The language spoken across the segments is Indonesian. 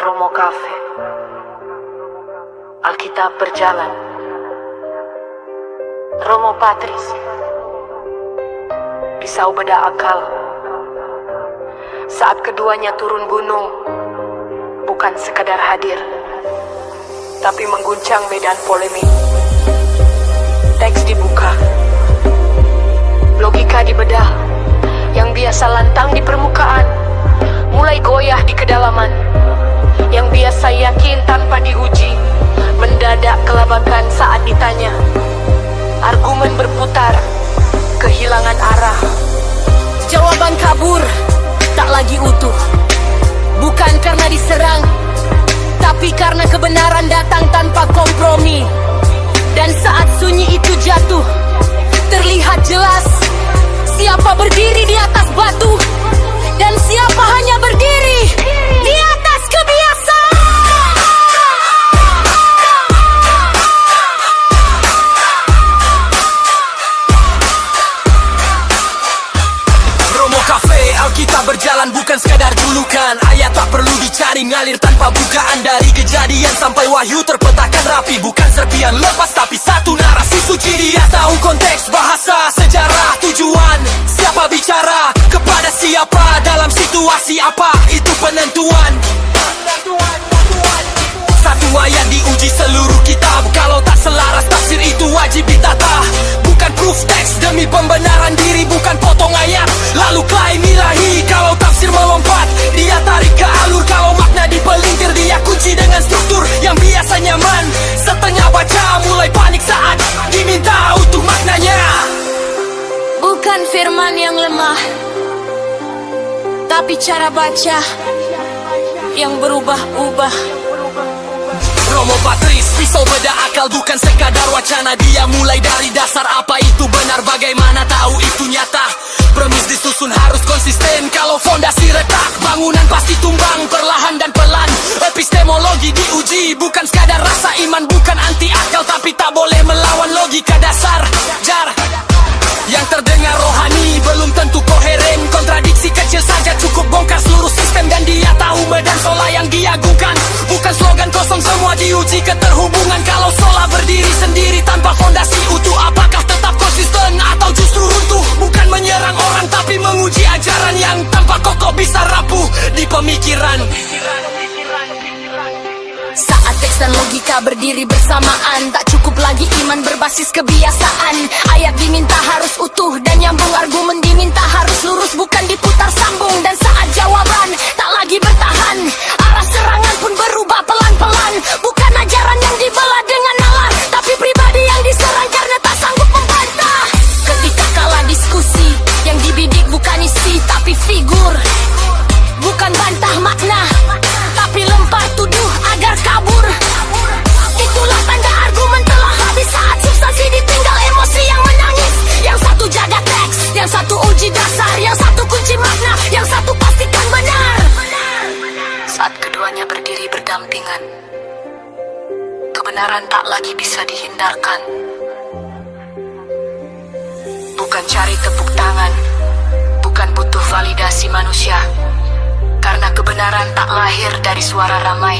Romo Cafe. Alkitab berjalan. Romo Patris. Pisau beda akal. Saat keduanya turun gunung, bukan sekadar hadir, tapi mengguncang medan polemik. Teks dibuka, logika dibedah. Yang biasa lantang di permukaan mulai goyah di kedalaman. Yang biasa yakin tanpa diuji mendadak kelabakan saat ditanya. Argumen berputar, kehilangan arah. Jawaban kabur, tak lagi utuh. Bukan karena diserang, tapi karena kebenaran datang tanpa kompromi. Dan saat sunyi itu jatuh, terlihat jelas siapa berdiri di atas batu dan siapa hanya berdiri di atas kebiasaan. Romo Cafe, Alkitab berjalan bukan sekadar julukan. Ayat tak perlu dicari, ngalir tanpa bukaan. Dari kejadian sampai wahyu terpetakan rapi. Bukan serpian lepas tapi satu narasi suci. Dia tahu konteks, bahasa, sejarah, tujuan. Siapa bicara, kepada siapa, dalam situasi apa, itu penentuan. Satu ayat diuji seluruh kitab. Kalau tak selaras tafsir itu wajib ditata. Bukan proof text demi pembenaran diri. Bukan potong ayat lalu klaim ilahi. Kalau tafsir melompat, dia tarik ke alur. Kalau makna dipelintir, dia kunci dengan struktur yang biasa nyaman. Setengah baca mulai panik saat diminta utuh maknanya. Bukan firman yang lemah, tapi cara baca yang berubah-ubah. Romo Patris, pisau beda akal bukan sekadar wacana. Dia mulai dari dasar, apa itu benar, bagaimana tahu itu nyata. Premis disusun harus konsisten. Kalau fondasi retak, bangunan pasti tumbang perlahan dan pelan. Epistemologi diuji, bukan sekadar rasa iman. Bukan anti akal, tapi tak boleh melawan logika dasar. Jar yang terdengar rohani belum tentu koheren. Kontradiksi kecil saja cukup bongkar seluruh sistem. Dan dia tahu medan sola yang diagungkan bukan slogan kosong, semua diuji keterhubungan. Kalau sola berdiri sendiri tanpa fondasi utuh, apakah tetap konsisten atau justru runtuh? Bukan menyerang orang tapi menguji ajaran yang tanpa kokoh bisa rapuh di pemikiran. Saat teks dan logika berdiri bersamaan, tak cukup lagi iman berbasis kebiasaan. Ayat diminta harus utuh dan nyambung, argumen diminta harus lurus, bukan diputar sambung. Dan saat jawaban tak lagi bertahan, arah serangan pun berubah pelan-pelan. Bukan ajaran yang dibelah dengan nalar, tapi pribadi yang diserang karena tak sanggup membantah. Ketika kalah diskusi, yang dibidik bukan isi tapi figur. Bukan bantah makna, tapi lempar tuduh agar kabur. Itulah tanda argumen telah habis saat substansi ditinggal emosi yang menangis. Yang satu jaga teks, yang satu uji dasar, yang satu kunci makna, yang satu pastikan benar. Saat keduanya berdiri berdampingan, kebenaran tak lagi bisa dihindarkan. Bukan cari tepuk tangan, bukan butuh validasi manusia. Karena kebenaran tak lahir dari suara ramai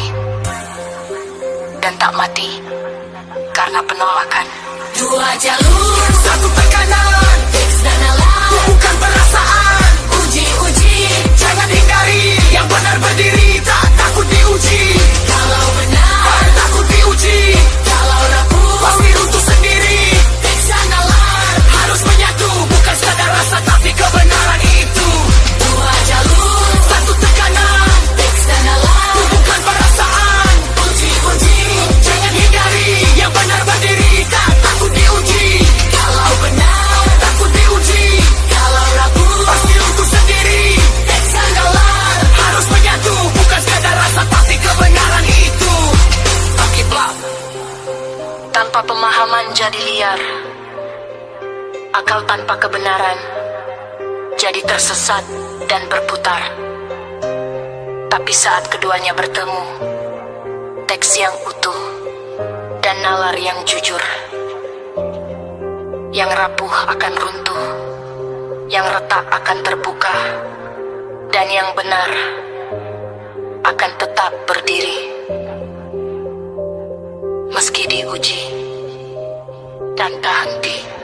dan tak mati karena penolakan. Dua jalur, Satu tekanan, teks dan nalar. bukan perasaan. Uji-uji, Jangan hindari, yang benar berdiri, tak takut diuji. kalau benar, Takut diuji, kalau rapuh. pasti runtuh sendiri. Teks dan nalar, Harus menyatu, bukan sekadar rasa tapi kebenaran itu. dua jalur, Satu tekanan, teks dan nalar. bukan perasaan. Uji-uji, Jangan hindari, yang benar berdiri, tak takut diuji. kalau benar, Takut diuji, kalau rapuh. pasti runtuh sendiri. Teks dan nalar, Harus menyatu, bukan sekadar rasa tapi kebenaran itu. Akibat tanpa pemahaman jadi liar, akal tanpa kebenaran jadi tersesat dan berputar. Tapi saat keduanya bertemu, teks yang utuh dan nalar yang jujur, yang rapuh akan runtuh, yang retak akan terbuka, dan yang benar akan tetap berdiri. diuji tanpa henti.